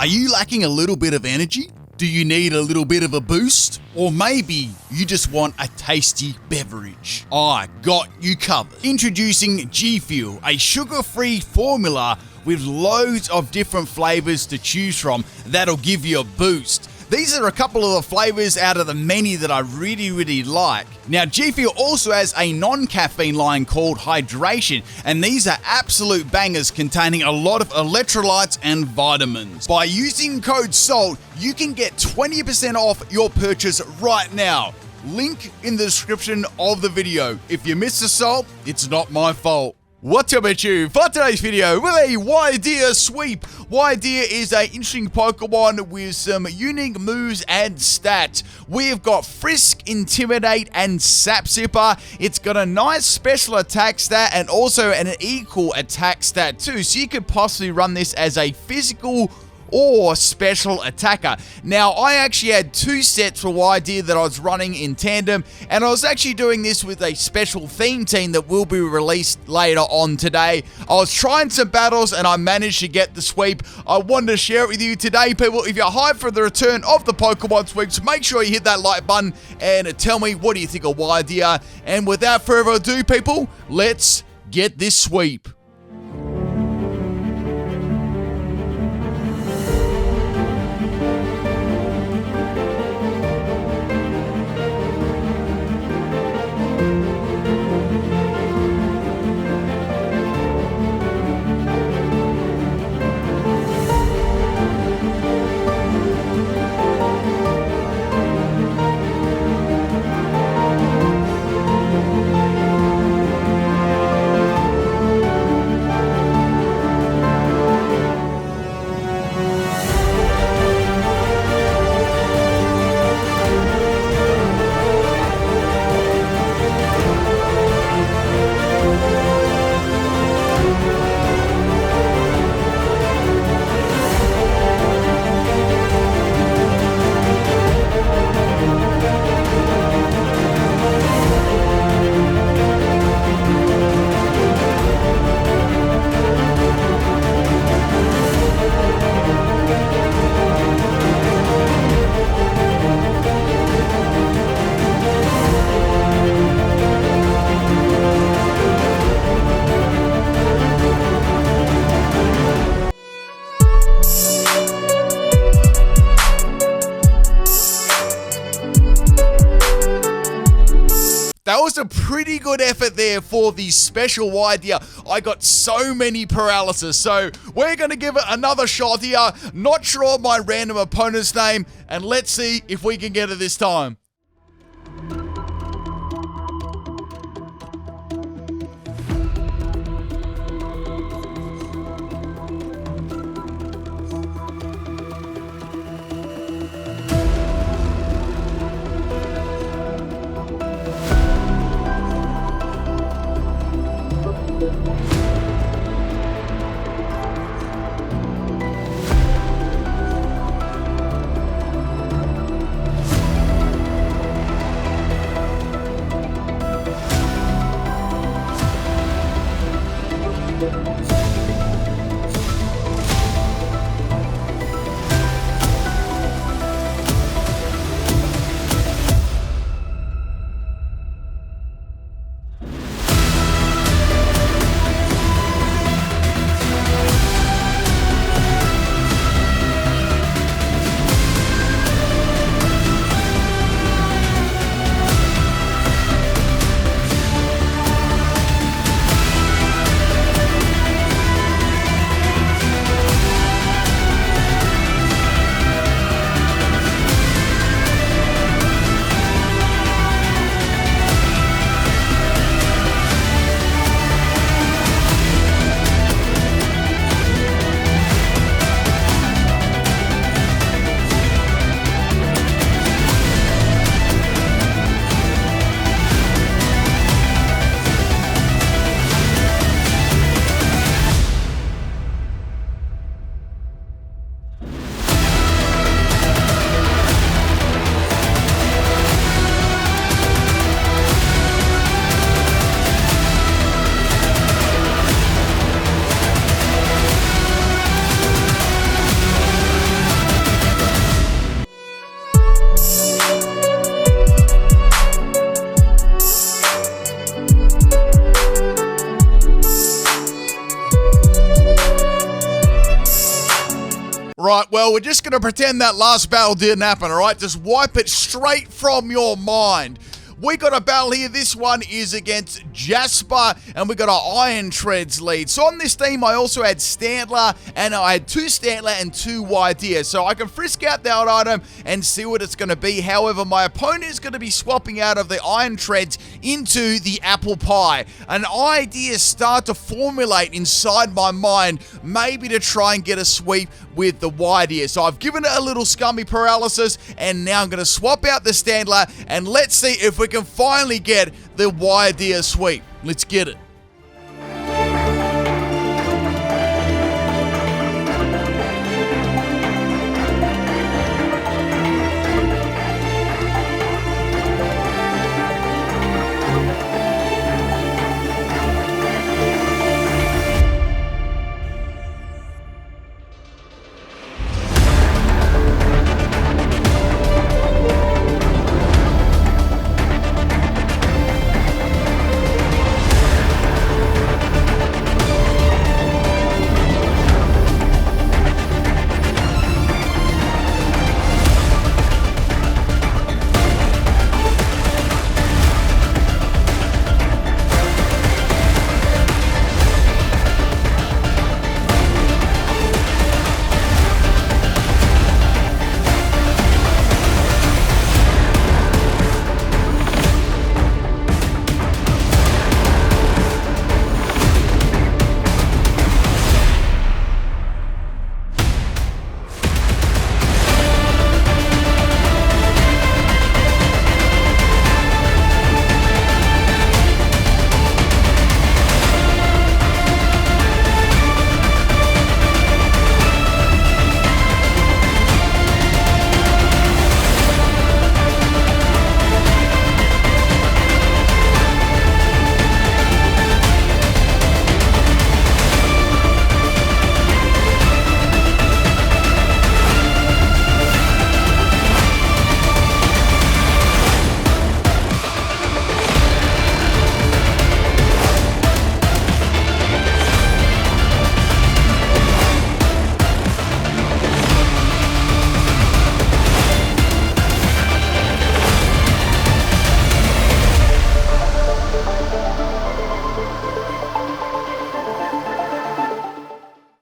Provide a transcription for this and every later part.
Are you lacking a little bit of energy? Do you need a little bit of a boost? Or maybe you just want a tasty beverage? I got you covered. Introducing G Fuel, a sugar-free formula with loads of different flavors to choose from that'll give you a boost. These are a couple of the flavors out of the many that I really like. Now, G Fuel also has a non-caffeine line called Hydration, and these are absolute bangers containing a lot of electrolytes and vitamins. By using code SALT, you can get 20% off your purchase right now. Link in the description of the video. If you miss the salt, it's not my fault. What's up, you? For today's video, with a Wyrdeer sweep. Wyrdeer is an interesting Pokemon with some unique moves and stats. We've got Frisk, Intimidate, and Sap Sipper. It's got a nice special attack stat and also an equal attack stat too. So you could possibly run this as a physical or special attacker. Now, I actually had two sets for Wyrdeer that I was running in tandem, and I was actually doing this with a special theme team that will be released later on today. I was trying some battles and I managed to get the sweep. I wanted to share it with you today, people. If you're hyped for the return of the Pokemon sweeps, make sure you hit that like button and tell me what do you think of Wyrdeer. And without further ado, people, let's get this sweep. That was a pretty good effort there for the special Wyrdeer. I got so many paralysis, so we're going to give it another shot here. Not sure my random opponent's name, and let's see if we can get it this time. well, we're just going to pretend that last battle didn't happen, alright? Just wipe it straight from your mind. We got a battle here. This one is against Jasper, and we got our Iron Treads lead. So on this team, I also had Stantler, and I had 2 Stantler and 2 Wyrdeer. So I can frisk out that item and see what it's going to be. However, my opponent is going to be swapping out of the Iron Treads into the Apple Pie. An idea start to formulate inside my mind, maybe to try and get a sweep with the Wyrdeer. So I've given it a little scummy paralysis, and now I'm going to swap out the Stantler, and let's see if we can finally get the Wyrdeer sweep. Let's get it.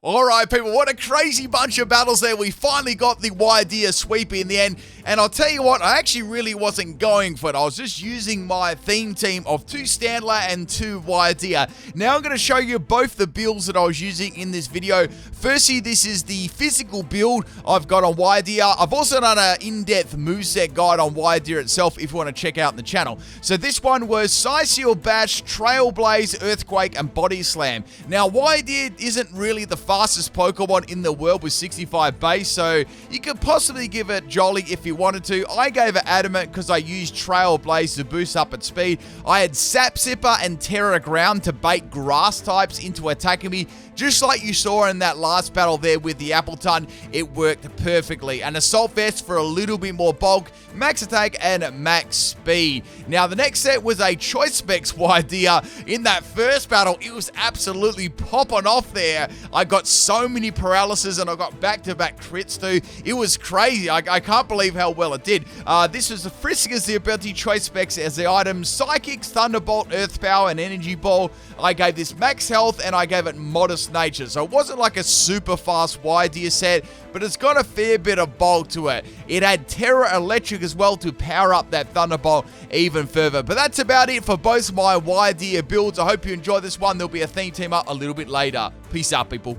Alright people, what a crazy bunch of battles there. We finally got the Wyrdeer sweep in the end. And I'll tell you what, I actually really wasn't going for it. I was just using my theme team of 2 Stantler and 2 Wyrdeer. Now I'm going to show you both the builds that I was using in this video. Firstly, this is the physical build I've got on Wyrdeer. I've also done an in-depth moveset guide on Wyrdeer itself if you want to check out the channel. So this one was Psyseal Bash, Trailblaze, Earthquake, and Body Slam. Now Wyrdeer isn't really the fastest Pokemon in the world with 65 base, so you could possibly give it Jolly if you wanted to. I gave it Adamant because I used Trailblaze to boost up its speed. I had Sap Sipper and Terra Ground to bait grass types into attacking me, just like you saw in that last battle there with the Appleton. It worked perfectly. An Assault Vest for a little bit more bulk, max attack, and max speed. Now the next set was a Choice Specs Wyrdeer. In that first battle, it was absolutely popping off there. I got so many paralysis and I got back-to-back crits too. It was crazy. I can't believe how well it did. This was the friskiest the ability Choice Specs as the items Psychics, Thunderbolt, Earth Power, and Energy Ball. I gave this max health and I gave it modest nature. So it wasn't like a super fast Wyrdeer set, but it's got a fair bit of bulk to it. It had Terra Electric as well to power up that Thunderbolt even further. But that's about it for both my Wyrdeer builds. I hope you enjoyed this one. There'll be a theme team up a little bit later. Peace out, people.